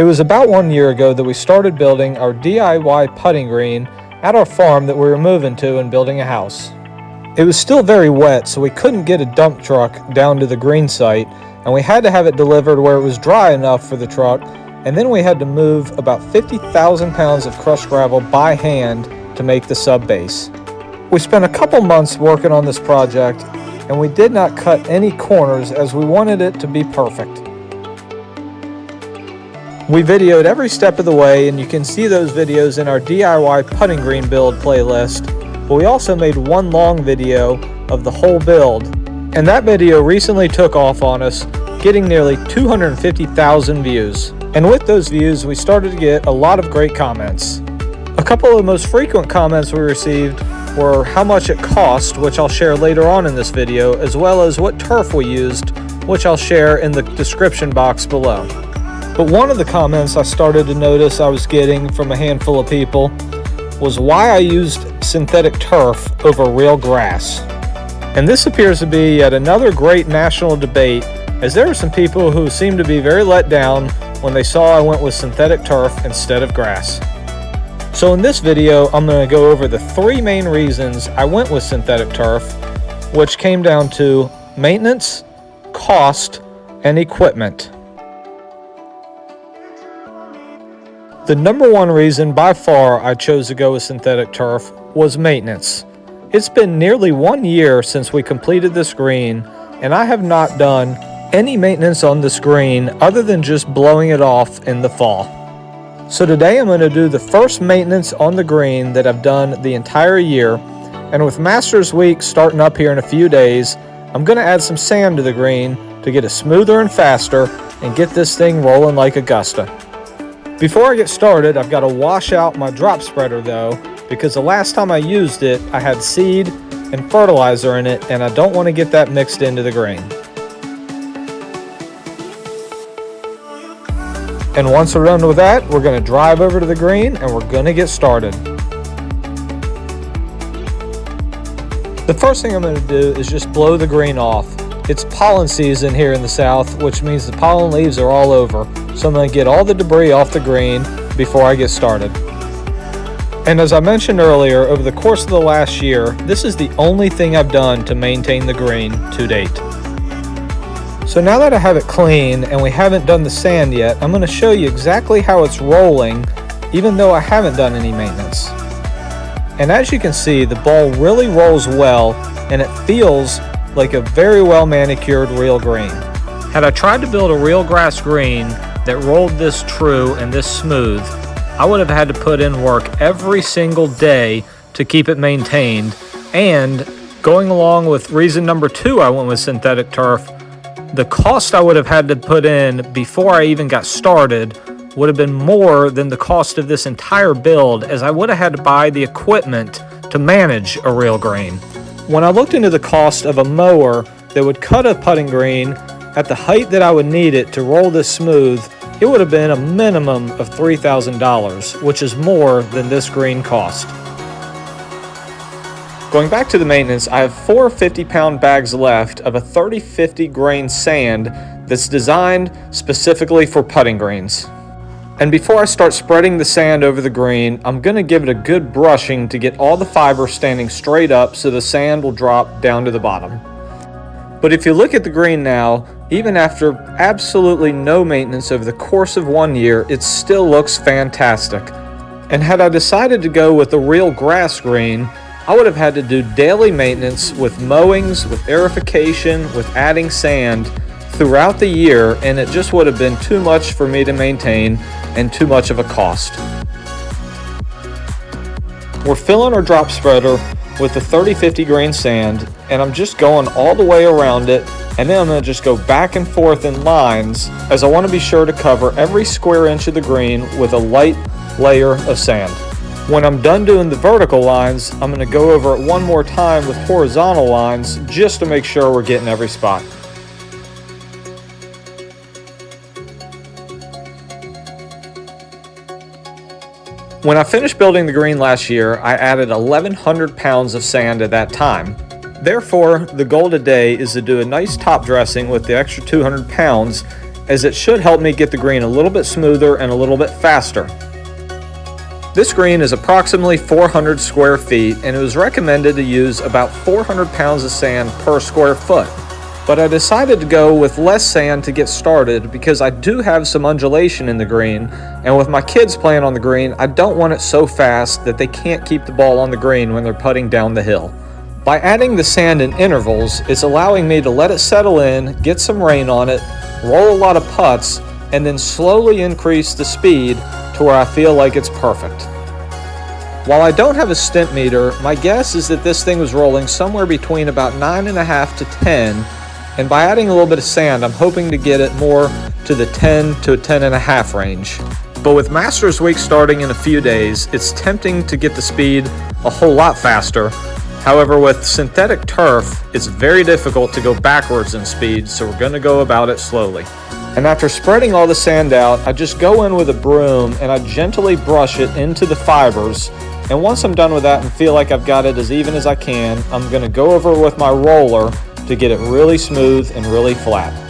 It was about 1 year ago that we started building our DIY putting green at our farm that we were moving to and building a house. It was still very wet, so we couldn't get a dump truck down to the green site, and we had to have it delivered where it was dry enough for the truck, and then we had to move about 50,000 pounds of crushed gravel by hand to make the sub base. We spent a couple months working on this project, and we did not cut any corners as we wanted it to be perfect. We videoed every step of the way, and you can see those videos in our DIY putting green build playlist, but we also made one long video of the whole build, and that video recently took off on us, getting nearly 250,000 views. And with those views, we started to get a lot of great comments. A couple of the most frequent comments we received were how much it cost, which I'll share later on in this video, as well as what turf we used, which I'll share in the description box below. But one of the comments I started to notice I was getting from a handful of people was why I used synthetic turf over real grass. And this appears to be yet another great national debate, as there are some people who seem to be very let down when they saw I went with synthetic turf instead of grass. So in this video, I'm going to go over the 3 main reasons I went with synthetic turf, which came down to maintenance, cost, and equipment. The number one reason by far I chose to go with synthetic turf was maintenance. It's been nearly 1 year since we completed this green, and I have not done any maintenance on this green other than just blowing it off in the fall. So today I'm going to do the first maintenance on the green that I've done the entire year, and with Masters Week starting up here in a few days, I'm going to add some sand to the green to get it smoother and faster and get this thing rolling like Augusta. Before I get started, I've got to wash out my drop spreader though, because the last time I used it, I had seed and fertilizer in it, and I don't want to get that mixed into the green. And once we're done with that, we're going to drive over to the green and we're going to get started. The first thing I'm going to do is just blow the green off. It's pollen season here in the south, which means the pollen leaves are all over. So I'm going to get all the debris off the green before I get started. And as I mentioned earlier, over the course of the last year, this is the only thing I've done to maintain the green to date. So now that I have it clean and we haven't done the sand yet, I'm going to show you exactly how it's rolling, even though I haven't done any maintenance. And as you can see, the ball really rolls well, and it feels like a very well manicured real green. Had I tried to build a real grass green that rolled this true and this smooth, I would have had to put in work every single day to keep it maintained. And going along with reason number 2 I went with synthetic turf, the cost I would have had to put in before I even got started would have been more than the cost of this entire build, as I would have had to buy the equipment to manage a real green. When I looked into the cost of a mower that would cut a putting green at the height that I would need it to roll this smooth, it would have been a minimum of $3,000, which is more than this green cost. Going back to the maintenance, I have 4 50-pound bags left of a 30-50 grain sand that's designed specifically for putting greens. And before I start spreading the sand over the green, I'm going to give it a good brushing to get all the fiber standing straight up so the sand will drop down to the bottom. But if you look at the green now, even after absolutely no maintenance over the course of 1 year, it still looks fantastic. And had I decided to go with a real grass green, I would have had to do daily maintenance with mowings, with aerification, with adding sand throughout the year, and it just would have been too much for me to maintain and too much of a cost. We're filling our drop spreader with the 30-50 grain sand, and I'm just going all the way around it, and then I'm going to just go back and forth in lines, as I want to be sure to cover every square inch of the green with a light layer of sand. When I'm done doing the vertical lines, I'm going to go over it one more time with horizontal lines just to make sure we're getting every spot. When I finished building the green last year, I added 1,100 pounds of sand at that time. Therefore, the goal today is to do a nice top dressing with the extra 200 pounds as it should help me get the green a little bit smoother and a little bit faster. This green is approximately 400 square feet, and it was recommended to use about 400 pounds of sand per square foot. But I decided to go with less sand to get started because I do have some undulation in the green, and with my kids playing on the green, I don't want it so fast that they can't keep the ball on the green when they're putting down the hill. By adding the sand in intervals, it's allowing me to let it settle in, get some rain on it, roll a lot of putts, and then slowly increase the speed to where I feel like it's perfect. While I don't have a stent meter, my guess is that this thing was rolling somewhere between about 9.5 to 10, and by adding a little bit of sand, I'm hoping to get it more to the 10 to 10.5 range. But with Masters Week starting in a few days, it's tempting to get the speed a whole lot faster. However, with synthetic turf, it's very difficult to go backwards in speed, so we're going to go about it slowly. And after spreading all the sand out, I just go in with a broom and I gently brush it into the fibers. And once I'm done with that and feel like I've got it as even as I can, I'm going to go over with my roller to get it really smooth and really flat.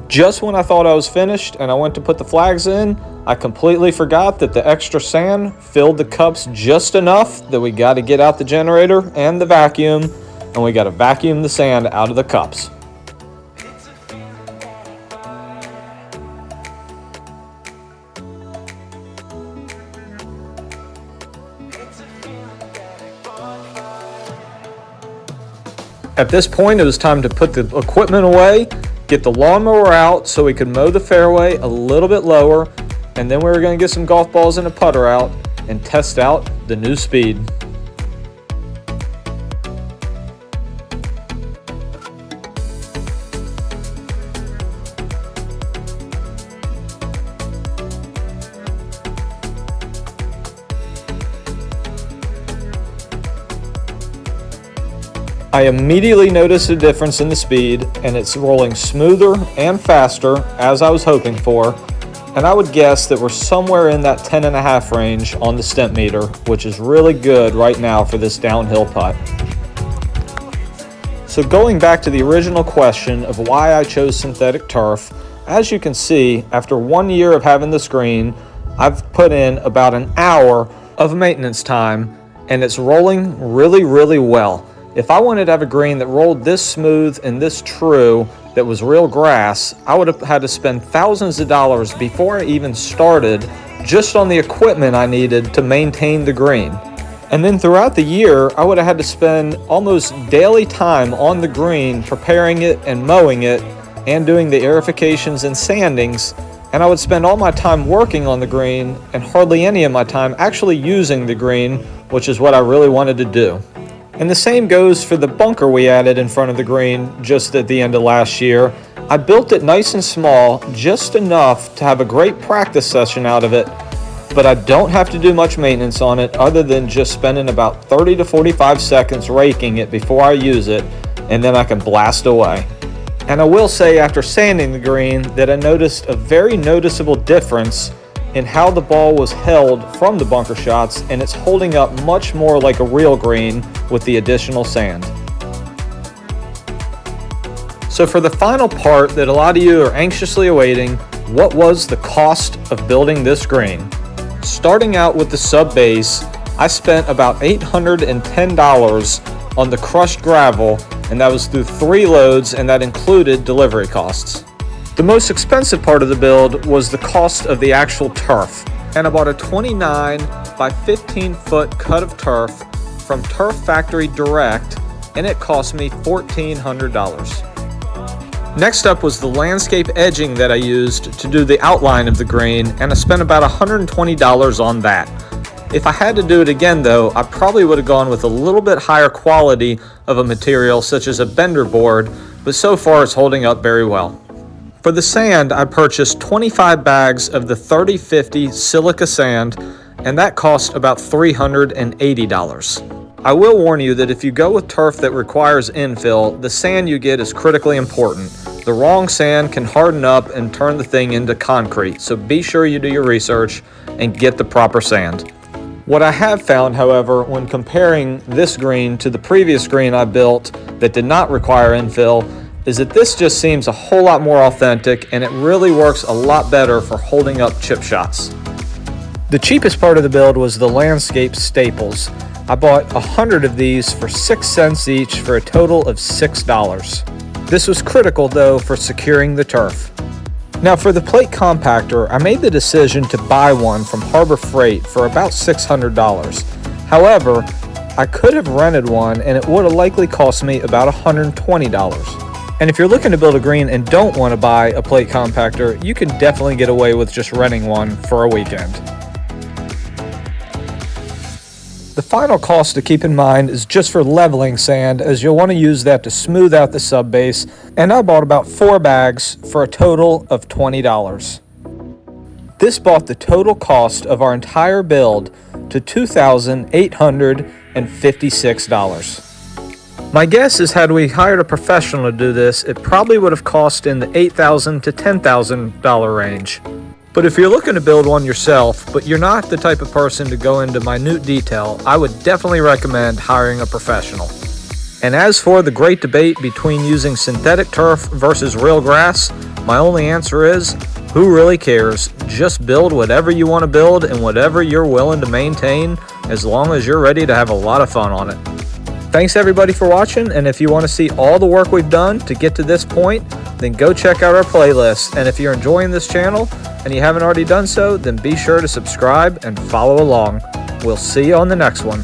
Just when I thought I was finished and I went to put the flags in, I completely forgot that the extra sand filled the cups just enough that we got to get out the generator and the vacuum, and we got to vacuum the sand out of the cups. At this point, it was time to put the equipment away, get the lawnmower out so we could mow the fairway a little bit lower, and then we were going to get some golf balls and a putter out and test out the new speed. I immediately noticed a difference in the speed, and it's rolling smoother and faster as I was hoping for, and I would guess that we're somewhere in that 10.5 range on the stent meter, which is really good right now for this downhill putt. So going back to the original question of why I chose synthetic turf, as you can see, after 1 year of having this green, I've put in about an hour of maintenance time, and it's rolling really, really well. If I wanted to have a green that rolled this smooth and this true, that was real grass, I would have had to spend thousands of dollars before I even started just on the equipment I needed to maintain the green. And then throughout the year, I would have had to spend almost daily time on the green preparing it and mowing it and doing the aerifications and sandings, and I would spend all my time working on the green and hardly any of my time actually using the green, which is what I really wanted to do. And the same goes for the bunker we added in front of the green just at the end of last year. I built it nice and small, just enough to have a great practice session out of it, but I don't have to do much maintenance on it other than just spending about 30 to 45 seconds raking it before I use it, and then I can blast away. And I will say, after sanding the green, that I noticed a very noticeable difference in how the ball was held from the bunker shots, and it's holding up much more like a real green with the additional sand. So for the final part that a lot of you are anxiously awaiting, what was the cost of building this green? Starting out with the sub base, I spent about $810 on the crushed gravel, and that was through 3 loads, and that included delivery costs. The most expensive part of the build was the cost of the actual turf, and I bought a 29 by 15 foot cut of turf from Turf Factory Direct, and it cost me $1,400. Next up was the landscape edging that I used to do the outline of the green, and I spent about $120 on that. If I had to do it again though, I probably would have gone with a little bit higher quality of a material such as a bender board, but so far it's holding up very well. For the sand, I purchased 25 bags of the 3050 silica sand, and that cost about $380. I will warn you that if you go with turf that requires infill, the sand you get is critically important. The wrong sand can harden up and turn the thing into concrete, so be sure you do your research and get the proper sand. What I have found, however, when comparing this green to the previous green I built that did not require infill, is that this just seems a whole lot more authentic and it really works a lot better for holding up chip shots. The cheapest part of the build was the landscape staples. I bought 100 of these for 6 cents each for a total of $6. This was critical though for securing the turf. Now for the plate compactor, I made the decision to buy one from Harbor Freight for about $600. However, I could have rented one and it would have likely cost me about $120. And if you're looking to build a green and don't want to buy a plate compactor, you can definitely get away with just renting one for a weekend. The final cost to keep in mind is just for leveling sand, as you'll want to use that to smooth out the subbase, and I bought about 4 bags for a total of $20. This brought the total cost of our entire build to $2,856. My guess is had we hired a professional to do this, it probably would have cost in the $8,000 to $10,000 range. But if you're looking to build one yourself, but you're not the type of person to go into minute detail, I would definitely recommend hiring a professional. And as for the great debate between using synthetic turf versus real grass, my only answer is, who really cares? Just build whatever you want to build and whatever you're willing to maintain, as long as you're ready to have a lot of fun on it. Thanks everybody for watching, and if you want to see all the work we've done to get to this point, then go check out our playlist. And if you're enjoying this channel and you haven't already done so, then be sure to subscribe and follow along. We'll see you on the next one.